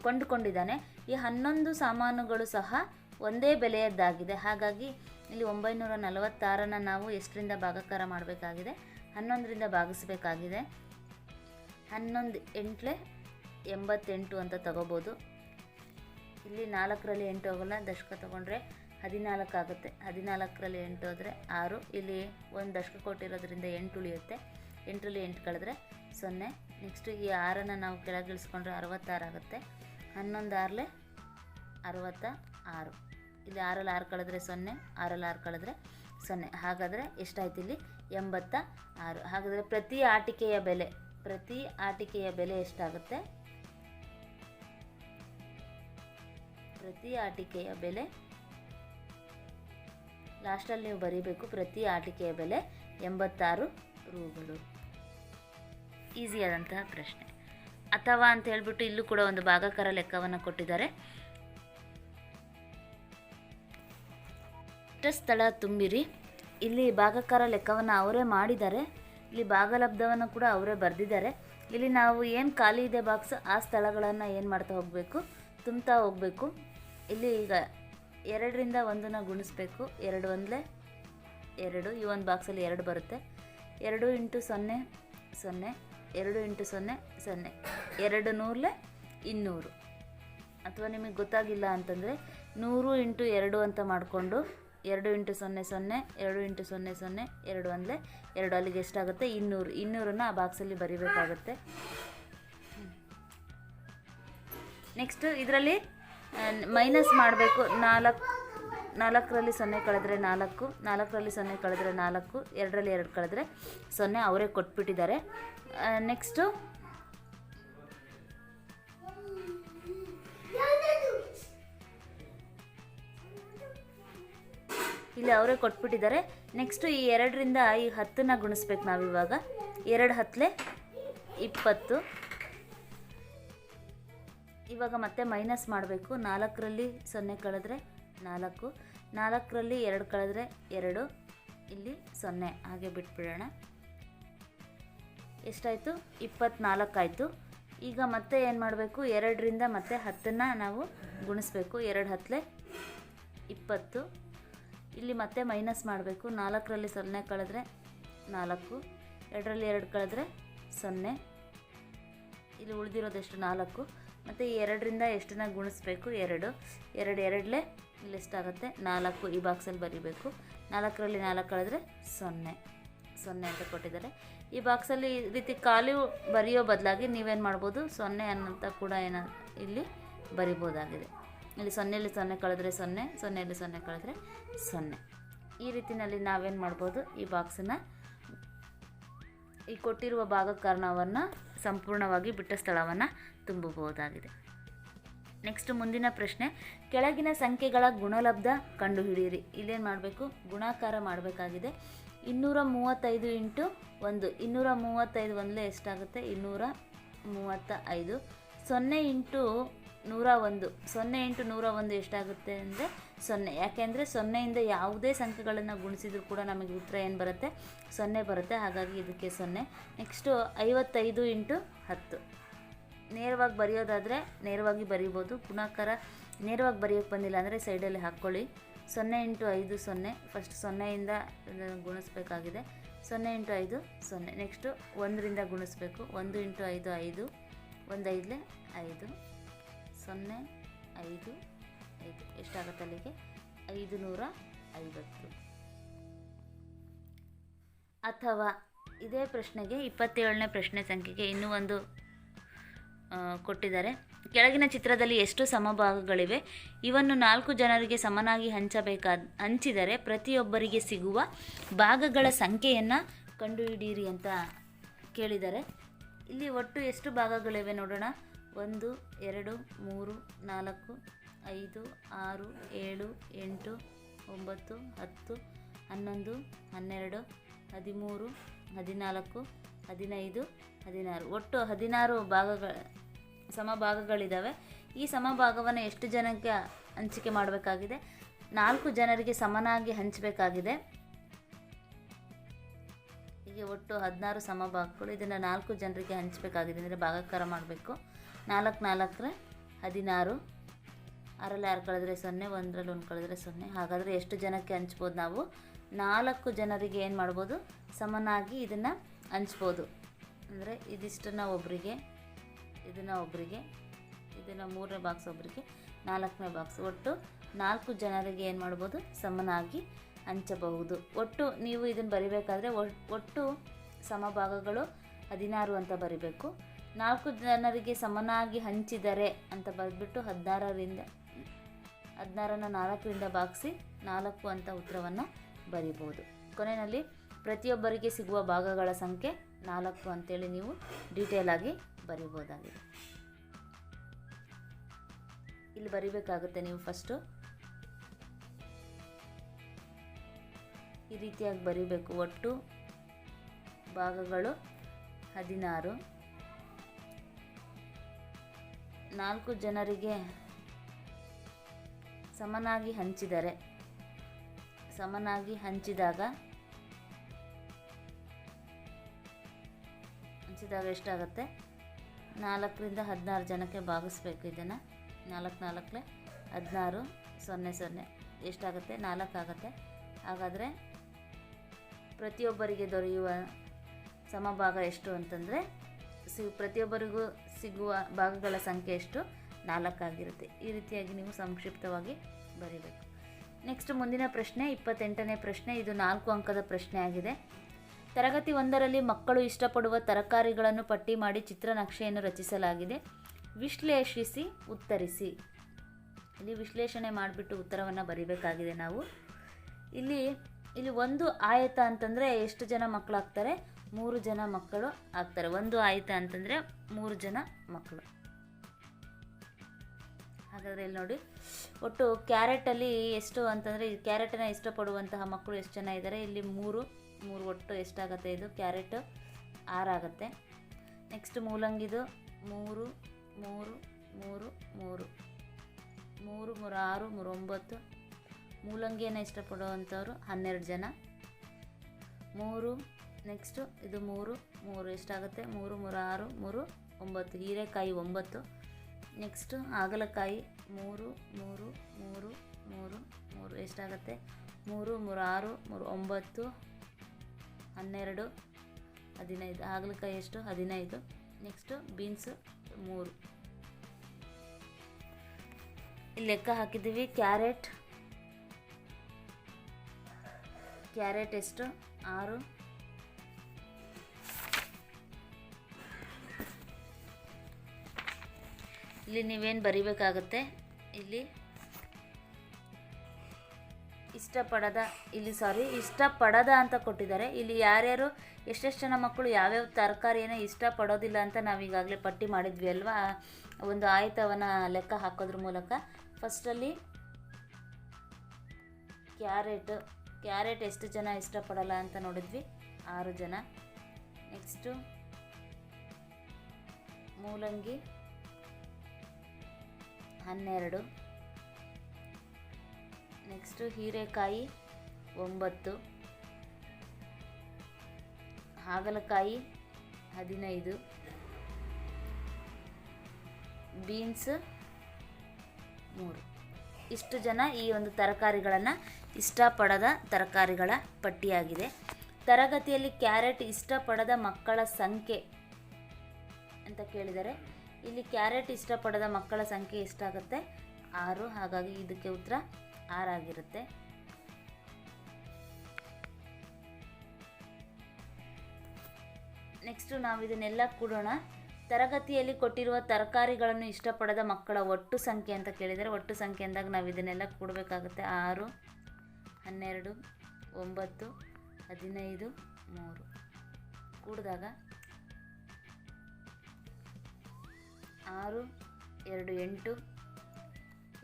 ಕೊಂಡುಕೊಂಡಿದ್ದಾನೆ. ಈ 11 ಸಾಮಾನುಗಳು ಸಹ ಒಂದೇ ಬೆಲೆಯದ್ದಾಗಿದೆ. ಹಾಗಾಗಿ ಇಲ್ಲಿ 946ನ್ನು ನಾವು ಎಷ್ಟರಿಂದ ಭಾಗಾಕಾರ ಮಾಡಬೇಕಾಗಿದೆ? 11ರಿಂದ ಭಾಗಿಸಬೇಕಾಗಿದೆ. 11 8 88 ಅಂತ ತಗೋಬೋದು. ಇಲ್ಲಿ 4ರಲ್ಲಿ 8 ಹೋಗಲ್ಲ, ದಶಕ ತೊಗೊಂಡ್ರೆ 14 ಆಗುತ್ತೆ. 14ರಲ್ಲಿ 8 ಹೋದರೆ 6. ಇಲ್ಲಿ ಒಂದು ದಶಕ ಕೊಟ್ಟಿರೋದ್ರಿಂದ 8 ಉಳಿಯುತ್ತೆ. 8ರಲ್ಲಿ 8 ಕಳೆದ್ರೆ 0. ನೆಕ್ಸ್ಟು ಈ 6ನ್ನು ನಾವು ಕೆಳಗಿಳಿಸ್ಕೊಂಡ್ರೆ 66 ಆಗುತ್ತೆ. 11 6 66. ಇಲ್ಲಿ 6ರಲ್ಲಿ 6 ಕಳೆದ್ರೆ 0, 6ರಲ್ಲಿ 6 ಕಳೆದ್ರೆ 0. ಹಾಗಾದರೆ ಎಷ್ಟಾಯ್ತು? ಇಲ್ಲಿ 86. ಹಾಗಾದರೆ ಪ್ರತಿ ಆಟಿಕೆಯ ಬೆಲೆ ಎಷ್ಟಾಗುತ್ತೆ? ಪ್ರತಿ ಆಟಿಕೆಯ ಬೆಲೆ ಲಾಸ್ಟಲ್ಲಿ ನೀವು ಬರೀಬೇಕು. ಪ್ರತಿ ಆಟಿಕೆಯ ಬೆಲೆ 86 ರೂಗಳು. ಈಸಿಯಾದಂತಹ ಪ್ರಶ್ನೆ. ಅಥವಾ ಅಂತ ಹೇಳ್ಬಿಟ್ಟು ಇಲ್ಲೂ ಕೂಡ ಒಂದು ಭಾಗಾಕಾರ ಲೆಕ್ಕವನ್ನು ಕೊಟ್ಟಿದ್ದಾರೆ. ಸ್ಥಳ ತುಂಬಿರಿ. ಇಲ್ಲಿ ಭಾಗಾಕಾರ ಲೆಕ್ಕವನ್ನು ಅವರೇ ಮಾಡಿದ್ದಾರೆ. ಇಲ್ಲಿ ಭಾಗಲಬ್ಧವನ್ನು ಕೂಡ ಅವರೇ ಬರೆದಿದ್ದಾರೆ. ಇಲ್ಲಿ ನಾವು ಏನು ಖಾಲಿ ಇದೆ ಬಾಕ್ಸ್ ಆ ಸ್ಥಳಗಳನ್ನು ಏನು ಮಾಡ್ತಾ ಹೋಗಬೇಕು, ತುಂಬ್ತಾ ಹೋಗಬೇಕು. ಇಲ್ಲಿ ಈಗ 2ರಿಂದ 1ನ ಗುಣಿಸ್ಬೇಕು. 2 1 2, ಈ ಒಂದು ಬಾಕ್ಸಲ್ಲಿ 2 ಬರುತ್ತೆ. 2 × 0 0, 2 × 0 0, 2 100 200. ಅಥವಾ ನಿಮಗೆ ಗೊತ್ತಾಗಿಲ್ಲ ಅಂತಂದರೆ 100 × 2 ಅಂತ ಮಾಡಿಕೊಂಡು 2 × 0 0, 2 × 0 0, 2 1 2, ಅಲ್ಲಿಗೆ ಎಷ್ಟಾಗುತ್ತೆ 200. 200ನ್ನು ಆ ಬಾಕ್ಸಲ್ಲಿ ಬರಿಬೇಕಾಗುತ್ತೆ. ನೆಕ್ಸ್ಟು ಇದರಲ್ಲಿ ಮೈನಸ್ ಮಾಡಬೇಕು. 4ರಲ್ಲಿ 0 ಕಳೆದ್ರೆ 4, 4ರಲ್ಲಿ 0 ಕಳೆದ್ರೆ 4, 2ರಲ್ಲಿ 2 ಕಳೆದ್ರೆ 0. ಅವರೇ ಕೊಟ್ಬಿಟ್ಟಿದ್ದಾರೆ. ನೆಕ್ಸ್ಟು ಇಲ್ಲಿ ಅವರೇ ಕೊಟ್ಬಿಟ್ಟಿದ್ದಾರೆ. ನೆಕ್ಸ್ಟು ಈ 2ರಿಂದ ಈ 10ನ ಗುಣಿಸ್ಬೇಕು ನಾವಿವಾಗ. 2 10 20. ಇವಾಗ ಮತ್ತೆ ಮೈನಸ್ ಮಾಡಬೇಕು. 4ರಲ್ಲಿ 0 ಕಳೆದ್ರೆ 4, 4ರಲ್ಲಿ 2 ಕಳೆದ್ರೆ 2, ಇಲ್ಲಿ 0 ಹಾಗೆ ಬಿಟ್ಬಿಡೋಣ. ಎಷ್ಟಾಯಿತು? 24 ಆಯಿತು. ಈಗ ಮತ್ತೆ ಏನು ಮಾಡಬೇಕು, 2ರಿಂದ ಮತ್ತೆ 10ನ್ನ ನಾವು ಗುಣಿಸ್ಬೇಕು. 2 10 20. ಇಲ್ಲಿ ಮತ್ತೆ ಮೈನಸ್ ಮಾಡಬೇಕು. 4ರಲ್ಲಿ 0 ಕಳೆದ್ರೆ 4, 2ರಲ್ಲಿ 2 ಕಳೆದ್ರೆ 0, ಇಲ್ಲಿ ಉಳಿದಿರೋದೆಷ್ಟು 4. ಮತ್ತು ಈ 2ರಿಂದ ಎಷ್ಟನ್ನ ಗುಣಿಸ್ಬೇಕು? 2, 2 2 ಇಲ್ಲಿ ಎಷ್ಟಾಗುತ್ತೆ 4. ಈ ಬಾಕ್ಸಲ್ಲಿ ಬರೀಬೇಕು. 4ರಲ್ಲಿ 4 ಕಳೆದ್ರೆ 0 0 ಅಂತ ಕೊಟ್ಟಿದ್ದಾರೆ. ಈ ಬಾಕ್ಸಲ್ಲಿ ಈ ರೀತಿ ಖಾಲಿ ಬರೆಯೋ ಬದಲಾಗಿ ನೀವೇನು ಮಾಡ್ಬೋದು, 0 ಅನ್ನೋಂಥ ಕೂಡ ಇಲ್ಲಿ ಬರಿಬೋದಾಗಿದೆ. ಇಲ್ಲಿ 0ಯಲ್ಲಿ 0 ಕಳೆದ್ರೆ 0, 0ಯಲ್ಲಿ 0 ಕಳೆದ್ರೆ 0. ಈ ರೀತಿಯಲ್ಲಿ ನಾವೇನು ಮಾಡ್ಬೋದು, ಈ ಬಾಕ್ಸನ್ನು ಈ ಕೊಟ್ಟಿರುವ ಭಾಗಕರ್ಣವನ್ನು ಸಂಪೂರ್ಣವಾಗಿ ಬಿಟ್ಟ ಸ್ಥಳವನ್ನು ತುಂಬಬಹುದಾಗಿದೆ. ನೆಕ್ಸ್ಟ್ ಮುಂದಿನ ಪ್ರಶ್ನೆ, ಕೆಳಗಿನ ಸಂಖ್ಯೆಗಳ ಗುಣಲಬ್ಧ ಕಂಡುಹಿಡಿಯಿರಿ. ಇಲ್ಲೇನು ಮಾಡಬೇಕು, ಗುಣಾಕಾರ ಮಾಡಬೇಕಾಗಿದೆ. 235 × 1, 235 1 ಎಷ್ಟಾಗುತ್ತೆ 235. 0 × 101, 0 × 101 ಎಷ್ಟಾಗುತ್ತೆ ಅಂದರೆ 0. ಯಾಕೆಂದರೆ 0ಯಿಂದ ಯಾವುದೇ ಸಂಖ್ಯೆಗಳನ್ನು ಗುಣಿಸಿದ್ರು ಕೂಡ ನಮಗೆ ಉತ್ತರ ಏನು ಬರುತ್ತೆ, 0 ಬರುತ್ತೆ. ಹಾಗಾಗಿ ಇದಕ್ಕೆ 0. ನೆಕ್ಸ್ಟು 55 × 10. ನೇರವಾಗಿ ಬರೆಯೋದಾದರೆ ನೇರವಾಗಿ ಬರೀಬೋದು. ಗುಣಾಕಾರ ನೇರವಾಗಿ ಬರೆಯೋಕ್ಕೆ ಬಂದಿಲ್ಲ ಅಂದರೆ ಸೈಡಲ್ಲಿ ಹಾಕ್ಕೊಳ್ಳಿ. 0 × 5 0. ಫಸ್ಟ್ 0ಯಿಂದ ಗುಣಿಸ್ಬೇಕಾಗಿದೆ. 0 × 5 0. ನೆಕ್ಸ್ಟು 1ರಿಂದ ಗುಣಿಸ್ಬೇಕು. 1 × 5 5, 1 5 5, 0 5 5 ಎಷ್ಟಾಗುತ್ತೆ ಅಲ್ಲಿಗೆ 550. ಅಥವಾ ಇದೇ ಪ್ರಶ್ನೆಗೆ 27ನೇ ಪ್ರಶ್ನೆ ಸಂಖ್ಯೆಗೆ ಇನ್ನೂ ಒಂದು ಕೊಟ್ಟಿದ್ದಾರೆ. ಕೆಳಗಿನ ಚಿತ್ರದಲ್ಲಿ ಎಷ್ಟು ಸಮಭಾಗಗಳಿವೆ? ಇವನ್ನು 4 ಜನರಿಗೆ ಸಮನಾಗಿ ಹಂಚಿದರೆ ಪ್ರತಿಯೊಬ್ಬರಿಗೆ ಸಿಗುವ ಭಾಗಗಳ ಸಂಖ್ಯೆಯನ್ನು ಕಂಡುಹಿಡಿಯಿರಿ ಅಂತ ಕೇಳಿದ್ದಾರೆ. ಇಲ್ಲಿ ಒಟ್ಟು ಎಷ್ಟು ಭಾಗಗಳಿವೆ ನೋಡೋಣ. 1 2 3 4 5 6 7 8 9 10 11 12 13 14 15 16 ಒಟ್ಟು 16 ಸಮಭಾಗಗಳಿದ್ದಾವೆ. ಈ ಸಮಭಾಗವನ್ನು ಎಷ್ಟು ಜನಕ್ಕೆ ಹಂಚಿಕೆ ಮಾಡಬೇಕಾಗಿದೆ? 4 ಜನರಿಗೆ ಸಮನಾಗಿ ಹಂಚಬೇಕಾಗಿದೆ. ಹೀಗೆ ಒಟ್ಟು 16 ಸಮಭಾಗಗಳು. ಇದನ್ನು 4 ಜನರಿಗೆ ಹಂಚಬೇಕಾಗಿದೆ ಅಂದರೆ ಭಾಗಾಕಾರ ಮಾಡಬೇಕು. 4 4 16, 6ರಲ್ಲಿ 6 ಕಳೆದ್ರೆ 0, 1ರಲ್ಲಿ 1 ಕಳೆದ್ರೆ 0. ಹಾಗಾದರೆ ಎಷ್ಟು ಜನಕ್ಕೆ ಹಂಚ್ಬೋದು ನಾವು? 4 ಜನರಿಗೆ ಏನು ಮಾಡ್ಬೋದು, ಸಮನಾಗಿ ಇದನ್ನು ಹಂಚ್ಬೋದು. ಅಂದರೆ ಇದಿಷ್ಟನ್ನು ಒಬ್ಬರಿಗೆ, ಇದನ್ನು ಒಬ್ಬರಿಗೆ, ಇದನ್ನು 3ನೇ ಬಾಕ್ಸ್ ಒಬ್ಬರಿಗೆ, 4ನೇ ಬಾಕ್ಸ್, ಒಟ್ಟು 4 ಜನರಿಗೆ ಏನು ಮಾಡ್ಬೋದು, ಸಮನಾಗಿ ಹಂಚಬಹುದು. ಒಟ್ಟು ನೀವು ಇದನ್ನು ಬರಿಬೇಕಾದ್ರೆ ಒಟ್ಟು ಸಮಭಾಗಗಳು 16 ಅಂತ ಬರಿಬೇಕು. 4 ಜನರಿಗೆ ಸಮನಾಗಿ ಹಂಚಿದರೆ ಅಂತ ಬರೆದ್ಬಿಟ್ಟು 16ರಿಂದ 4ರಿಂದ ಭಾಗಿಸಿ 4 ಅಂತ ಉತ್ತರವನ್ನು ಬರಿಬೋದು. ಕೊನೆಯಲ್ಲಿ ಪ್ರತಿಯೊಬ್ಬರಿಗೆ ಸಿಗುವ ಭಾಗಗಳ ಸಂಖ್ಯೆ 4 ಅಂತೇಳಿ ನೀವು ಡೀಟೇಲ್ ಆಗಿ ಬರಿಬೋದಾಗಿದೆ. ಇಲ್ಲಿ ಬರಿಬೇಕಾಗುತ್ತೆ ನೀವು ಫಸ್ಟು ಈ ರೀತಿಯಾಗಿ ಬರಿಬೇಕು. ಒಟ್ಟು ಭಾಗಗಳು 16. 4 ಜನರಿಗೆ ಸಮನಾಗಿ ಹಂಚಿದಾಗ ಗುಣಿಸಿದಾಗ ಎಷ್ಟಾಗುತ್ತೆ? 4ರಿಂದ 16 ಜನಕ್ಕೆ ಭಾಗಿಸ್ಬೇಕು. ಇದನ್ನು 4 4 16 0 0 ಎಷ್ಟಾಗುತ್ತೆ? 4 ಆಗುತ್ತೆ. ಹಾಗಾದರೆ ಪ್ರತಿಯೊಬ್ಬರಿಗೆ ದೊರೆಯುವ ಸಮಭಾಗ ಎಷ್ಟು ಅಂತಂದರೆ ಪ್ರತಿಯೊಬ್ಬರಿಗೂ ಸಿಗುವ ಭಾಗಗಳ ಸಂಖ್ಯೆ ಎಷ್ಟು? 4 ಆಗಿರುತ್ತೆ. ಈ ರೀತಿಯಾಗಿ ನೀವು ಸಂಕ್ಷಿಪ್ತವಾಗಿ ಬರೀಬೇಕು. ನೆಕ್ಸ್ಟ್ ಮುಂದಿನ ಪ್ರಶ್ನೆ 28ನೇ ಪ್ರಶ್ನೆ. ಇದು 4 ಅಂಕದ ಪ್ರಶ್ನೆ ಆಗಿದೆ. ತರಗತಿ 1ರಲ್ಲಿ ಮಕ್ಕಳು ಇಷ್ಟಪಡುವ ತರಕಾರಿಗಳನ್ನು ಪಟ್ಟಿ ಮಾಡಿ ಚಿತ್ರನಕ್ಷೆಯನ್ನು ರಚಿಸಲಾಗಿದೆ. ವಿಶ್ಲೇಷಿಸಿ ಉತ್ತರಿಸಿ. ಇಲ್ಲಿ ವಿಶ್ಲೇಷಣೆ ಮಾಡಿಬಿಟ್ಟು ಉತ್ತರವನ್ನು ಬರೀಬೇಕಾಗಿದೆ ನಾವು. ಇಲ್ಲಿ ಒಂದು ಆಯತ ಅಂತಂದರೆ ಎಷ್ಟು ಜನ ಮಕ್ಕಳಾಗ್ತಾರೆ? 3 ಜನ ಮಕ್ಕಳು ಆಗ್ತಾರೆ. ಒಂದು ಆಯತ ಅಂತಂದರೆ 3 ಜನ ಮಕ್ಕಳು. ಹಾಗಾದರೆ ಇಲ್ಲಿ ನೋಡಿ, ಒಟ್ಟು ಕ್ಯಾರೆಟಲ್ಲಿ ಎಷ್ಟು ಅಂತಂದರೆ ಕ್ಯಾರೆಟನ್ನು ಇಷ್ಟಪಡುವಂತಹ ಮಕ್ಕಳು ಎಷ್ಟು ಜನ ಇದ್ದಾರೆ? ಇಲ್ಲಿ 3 ಒಟ್ಟು ಎಷ್ಟಾಗುತ್ತೆ? ಇದು ಕ್ಯಾರೆಟ್ 6 ಆಗುತ್ತೆ. ನೆಕ್ಸ್ಟ್ ಮೂಲಂಗಿದು 3 3 3 3 3 3 6 3 9. ಮೂಲಂಗಿಯನ್ನು ಇಷ್ಟಪಡುವಂಥವ್ರು 12 ಜನ. 3 ನೆಕ್ಸ್ಟು ಇದು 3 ಎಷ್ಟಾಗುತ್ತೆ? 3 3 6 3 9. ಹೀರೆಕಾಯಿ 9. ನೆಕ್ಸ್ಟು ಹಾಗಲಕಾಯಿ 3 3 3 3 3 ಎಷ್ಟಾಗುತ್ತೆ? 3 3 6 3 9 12 15. ಹಾಗಲಕಾಯಿ ಎಷ್ಟು? 15. Next beans 3. ಇಲ್ಲಿ ಲೆಕ್ಕ ಹಾಕಿದ್ದೀವಿ. ಕ್ಯಾರೆಟ್ ಎಷ್ಟು? 6. ಇಲ್ಲಿ ನೀವೇನು ಬರಿಬೇಕಾಗುತ್ತೆ? ಇಲ್ಲಿ ಇಷ್ಟಪಡದ ಅಂತ ಕೊಟ್ಟಿದ್ದಾರೆ. ಇಲ್ಲಿ ಯಾರ್ಯಾರು ಎಷ್ಟೆಷ್ಟು ಜನ ಮಕ್ಕಳು ಯಾವ್ಯಾವ ತರಕಾರಿಯನ್ನು ಇಷ್ಟಪಡೋದಿಲ್ಲ ಅಂತ ನಾವೀಗಾಗಲೇ ಪಟ್ಟಿ ಮಾಡಿದ್ವಿ ಅಲ್ವಾ? ಒಂದು ಆಯತವನ್ನು ಲೆಕ್ಕ ಹಾಕೋದ್ರ ಮೂಲಕ ಫಸ್ಟಲ್ಲಿ ಕ್ಯಾರೆಟ್ ಎಷ್ಟು ಜನ ಇಷ್ಟಪಡಲ್ಲ ಅಂತ ನೋಡಿದ್ವಿ? 6 ಜನ. ನೆಕ್ಸ್ಟು ಮೂಲಂಗಿ 12. ನೆಕ್ಸ್ಟು ಹೀರೆಕಾಯಿ 9. ಹಾಗಲಕಾಯಿ 15. ಬೀನ್ಸ್ 3. ಇಷ್ಟು ಜನ ಈ ಒಂದು ತರಕಾರಿಗಳನ್ನು ಇಷ್ಟಪಡದ ತರಕಾರಿಗಳ ಪಟ್ಟಿಯಾಗಿದೆ. ತರಗತಿಯಲ್ಲಿ ಕ್ಯಾರೆಟ್ ಇಷ್ಟಪಡದ ಮಕ್ಕಳ ಸಂಖ್ಯೆ ಅಂತ ಕೇಳಿದರೆ ಇಲ್ಲಿ ಕ್ಯಾರೆಟ್ ಇಷ್ಟಪಡದ ಮಕ್ಕಳ ಸಂಖ್ಯೆ ಎಷ್ಟಾಗುತ್ತೆ? 6. ಹಾಗಾಗಿ ಇದಕ್ಕೆ ಉತ್ತರ 6 ಆಗಿರುತ್ತೆ. ನೆಕ್ಸ್ಟು ನಾವು ಇದನ್ನೆಲ್ಲ ಕೂಡೋಣ. ತರಗತಿಯಲ್ಲಿ ಕೊಟ್ಟಿರುವ ತರಕಾರಿಗಳನ್ನು ಇಷ್ಟಪಡದ ಮಕ್ಕಳ ಒಟ್ಟು ಸಂಖ್ಯೆ ಅಂತ ಕೇಳಿದರೆ ಒಟ್ಟು ಸಂಖ್ಯೆ ಅಂದಾಗ ನಾವು ಇದನ್ನೆಲ್ಲ ಕೂಡಬೇಕಾಗುತ್ತೆ. 6 12 9 15 3 ಕೂಡಿದಾಗ 6 2 8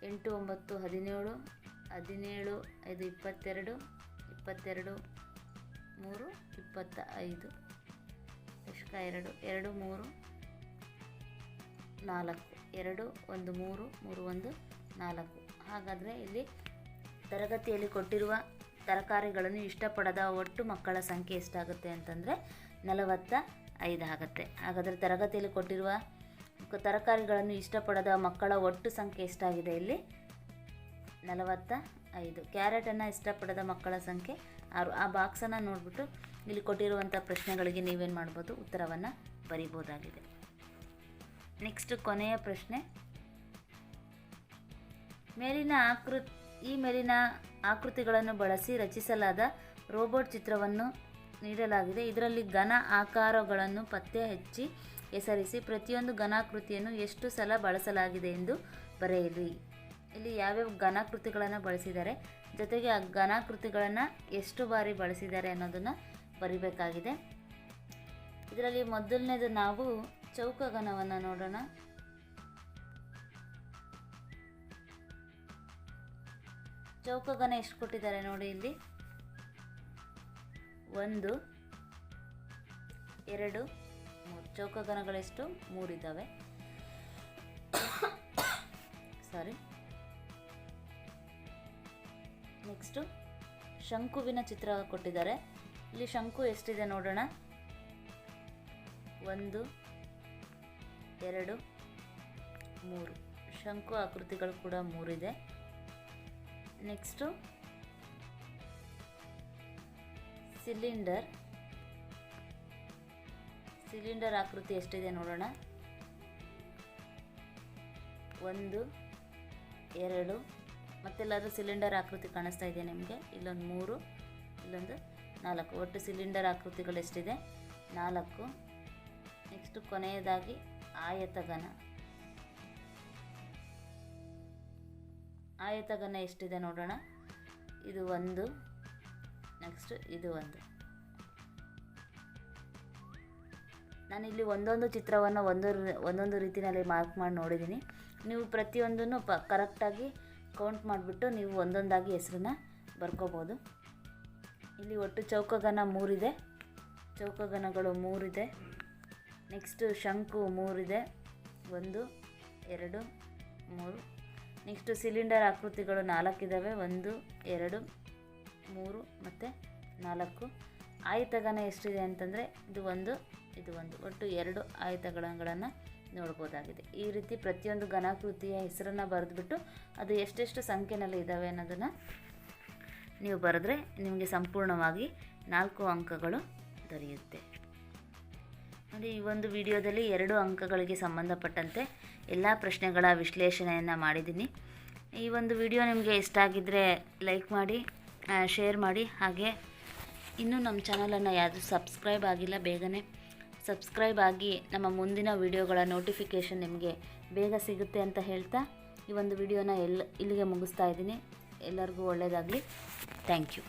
8 9 17 17 5 22 22 3 25 ಎಷ್ಕ 2 2 3 4 2 1 3 3 1 4. ಹಾಗಾದರೆ ಇಲ್ಲಿ ತರಗತಿಯಲ್ಲಿ ಕೊಟ್ಟಿರುವ ತರಕಾರಿಗಳನ್ನು ಇಷ್ಟಪಡದ ಒಟ್ಟು ಮಕ್ಕಳ ಸಂಖ್ಯೆ ಎಷ್ಟಾಗುತ್ತೆ ಅಂತಂದರೆ 45 ಆಗುತ್ತೆ. ಹಾಗಾದರೆ ತರಗತಿಯಲ್ಲಿ ಕೊಟ್ಟಿರುವ ತರಕಾರಿಗಳನ್ನು ಇಷ್ಟಪಡದ ಮಕ್ಕಳ ಒಟ್ಟು ಸಂಖ್ಯೆ ಎಷ್ಟಾಗಿದೆ? ಇಲ್ಲಿ 45. ಕ್ಯಾರೆಟನ್ನು ಇಷ್ಟಪಡದ ಮಕ್ಕಳ ಸಂಖ್ಯೆ 6. ಆ ಬಾಕ್ಸನ್ನು ನೋಡಿಬಿಟ್ಟು ಇಲ್ಲಿ ಕೊಟ್ಟಿರುವಂಥ ಪ್ರಶ್ನೆಗಳಿಗೆ ನೀವೇನು ಮಾಡ್ಬೋದು? ಉತ್ತರವನ್ನು ಬರಿಬೋದಾಗಿದೆ. ನೆಕ್ಸ್ಟ್ ಕೊನೆಯ ಪ್ರಶ್ನೆ. ಮೇಲಿನ ಆಕೃತಿಗಳನ್ನು ಬಳಸಿ ರಚಿಸಲಾದ ರೋಬೋಟ್ ಚಿತ್ರವನ್ನು ನೀಡಲಾಗಿದೆ. ಇದರಲ್ಲಿ ಘನ ಆಕಾರಗಳನ್ನು ಪತ್ತೆ ಹಚ್ಚಿ ಹೆಸರಿಸಿ. ಪ್ರತಿಯೊಂದು ಘನಾಕೃತಿಯನ್ನು ಎಷ್ಟು ಸಲ ಬಳಸಲಾಗಿದೆ ಎಂದು ಬರೆಯಿರಿ. ಇಲ್ಲಿ ಯಾವ್ಯಾವ ಘನಾಕೃತಿಗಳನ್ನು ಬಳಸಿದ್ದಾರೆ, ಜೊತೆಗೆ ಆ ಘನಾಕೃತಿಗಳನ್ನು ಎಷ್ಟು ಬಾರಿ ಬಳಸಿದ್ದಾರೆ ಅನ್ನೋದನ್ನು ಬರಿಬೇಕಾಗಿದೆ. ಇದರಲ್ಲಿ ಮೊದಲನೇದು ನಾವು ಚೌಕಘನವನ್ನು ನೋಡೋಣ. ಚೌಕಘನ ಎಷ್ಟು ಕೊಟ್ಟಿದ್ದಾರೆ ನೋಡಿ. ಇಲ್ಲಿ 1 2 3 ಚೌಕಘನಗಳೆಷ್ಟು? 3 ಇದ್ದಾವೆ. ಸಾರಿ. ನೆಕ್ಸ್ಟು ಶಂಕುವಿನ ಚಿತ್ರ ಕೊಟ್ಟಿದ್ದಾರೆ. ಇಲ್ಲಿ ಶಂಕು ಎಷ್ಟಿದೆ ನೋಡೋಣ. 1 2 3 ಶಂಕು ಆಕೃತಿಗಳು ಕೂಡ 3 ಇದೆ. ನೆಕ್ಸ್ಟು ಸಿಲಿಂಡರ್ ಆಕೃತಿ ಎಷ್ಟಿದೆ ನೋಡೋಣ. 1 2 ಮತ್ತೆಲ್ಲಾದರೂ ಸಿಲಿಂಡರ್ ಆಕೃತಿ ಕಾಣಿಸ್ತಾ ಇದೆ ನಿಮಗೆ? ಇಲ್ಲೊಂದು 3, ಇಲ್ಲೊಂದು 4. ಒಟ್ಟು ಸಿಲಿಂಡರ್ ಆಕೃತಿಗಳು ಎಷ್ಟಿದೆ? 4. ನೆಕ್ಸ್ಟು ಕೊನೆಯದಾಗಿ ಆಯತಘನ ಎಷ್ಟಿದೆ ನೋಡೋಣ. ಇದು 1, ನೆಕ್ಸ್ಟ್ ಇದು 1. ನಾನಿಲ್ಲಿ ಒಂದೊಂದು ಚಿತ್ರವನ್ನು ಒಂದೊಂದು ರೀತಿಯಲ್ಲಿ ಮಾರ್ಕ್ ಮಾಡಿ ನೋಡಿದ್ದೀನಿ. ನೀವು ಪ್ರತಿಯೊಂದನ್ನು ಕರೆಕ್ಟಾಗಿ ಕೌಂಟ್ ಮಾಡಿಬಿಟ್ಟು ನೀವು ಒಂದೊಂದಾಗಿ ಹೆಸರನ್ನ ಬರ್ಕೋಬೋದು. ಇಲ್ಲಿ ಒಟ್ಟು ಚೌಕಘನ 3 ಇದೆ, ಚೌಕಘನಗಳು 3 ಇದೆ. ನೆಕ್ಸ್ಟು ಶಂಕು 3 ಇದೆ, 1 2 3. ನೆಕ್ಸ್ಟು ಸಿಲಿಂಡರ್ ಆಕೃತಿಗಳು 4 ಇದ್ದಾವೆ, 1 2 3 ಮತ್ತು 4. ಆಯತಘನ ಎಷ್ಟಿದೆ ಅಂತಂದರೆ ಇದು 1 ಇದು 1, ಒಟ್ಟು 2 ಆಯತಘನಗಳನ್ನು ನೋಡ್ಬೋದಾಗಿದೆ. ಈ ರೀತಿ ಪ್ರತಿಯೊಂದು ಘನಾಕೃತಿಯ ಹೆಸರನ್ನು ಬರೆದುಬಿಟ್ಟು ಅದು ಎಷ್ಟೆಷ್ಟು ಸಂಖ್ಯೆಯಲ್ಲಿ ಇದ್ದಾವೆ ಅನ್ನೋದನ್ನು ನೀವು ಬರೆದ್ರೆ ನಿಮಗೆ ಸಂಪೂರ್ಣವಾಗಿ 4 ಅಂಕಗಳು ದೊರೆಯುತ್ತೆ. ನೋಡಿ, ಈ ಒಂದು ವಿಡಿಯೋದಲ್ಲಿ 2 ಅಂಕಗಳಿಗೆ ಸಂಬಂಧಪಟ್ಟಂತೆ ಎಲ್ಲ ಪ್ರಶ್ನೆಗಳ ವಿಶ್ಲೇಷಣೆಯನ್ನು ಮಾಡಿದ್ದೀನಿ. ಈ ಒಂದು ವಿಡಿಯೋ ನಿಮಗೆ ಇಷ್ಟ ಆಗಿದ್ದರೆ ಲೈಕ್ ಮಾಡಿ, ಶೇರ್ ಮಾಡಿ. ಹಾಗೆ ಇನ್ನೂ ನಮ್ಮ ಚಾನಲನ್ನು ಯಾರು ಸಬ್ಸ್ಕ್ರೈಬ್ ಆಗಿಲ್ಲ, ಬೇಗನೆ ಸಬ್ಸ್ಕ್ರೈಬ್ ಆಗಿ ನಮ್ಮ ಮುಂದಿನ ವಿಡಿಯೋಗಳ ನೋಟಿಫಿಕೇಷನ್ ನಿಮಗೆ ಬೇಗ ಸಿಗುತ್ತೆ ಅಂತ ಹೇಳ್ತಾ ಈ ಒಂದು ವಿಡಿಯೋನ ಇಲ್ಲಿಗೆ ಮುಗಿಸ್ತಾ ಇದ್ದೀನಿ. ಎಲ್ಲರಿಗೂ ಒಳ್ಳೆಯದಾಗಲಿ. Thank you.